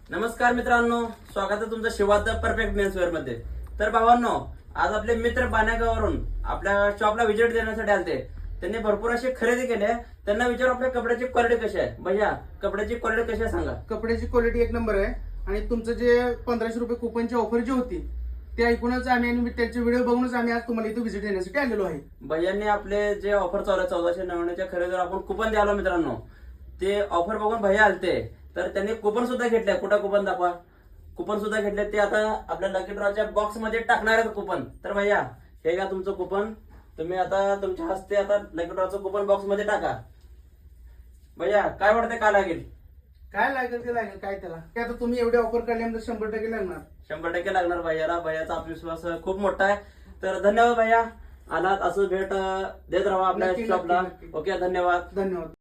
नमस्कार मित्रांनो, स्वागत आहे तुमचं शिवाद परफेक्ट मेन्सवेअर मध्ये। तर भावांनो, आज आपले मित्र बाण्यागावरून आपल्या शॉपला व्हिजिट देण्यासाठी आलते। त्यांनी भरपूर अशी खरेदी केली आहे। त्यांना विचारू आपल्या कपड्याची क्वालिटी कशी आहे। भैया, कपड्याची क्वालिटी कशी आहे सांगा। कपड्याची क्वालिटी एक नंबर आहे आणि तुमचं जे 1500 रुपये कुपनची ऑफर जी होती ते ऐकूनच आम्ही आणि त्याचे व्हिडिओ बघूनच आम्ही आज तुम्हाला इथे व्हिजिट देण्यासाठी आलेलो आहे। भैयांनी आपले जे ऑफर चालू आहे 1499च्या खरेदीवर आपण कुपन द्यालो मित्रांनो। ते ऑफर बघून भैया आलते, तर त्यांनी कुपन सुद्धा घेतले। कुठं कुपन दाखवा। कुपन सुद्धा घेतले, ते आता आपल्या लकी ड्रॉच्या बॉक्स मध्ये टाकणार आहेत कुपन। तर भैया, हे घ्या तुमचं कुपन। तुम्ही आता तुमच्या हस्ते आता लकी ड्रॉचं कुपन बॉक्स मध्ये टाका। भैया, काय वाटतंय काय लागेल? काय लागेल ते लागेल, काय त्याला ते आता तुम्ही एवढे ऑफर काढल्यानंतर 100% लागणार। 100% लागणार भैयाला। भैयाचा आत्मविश्वास खूप मोठा आहे। तर धन्यवाद भैया, आलात असं भेट देत राहा आपल्या नक्की, शॉपला। नक्की, नक्की. ओके, धन्यवाद। धन्यवाद।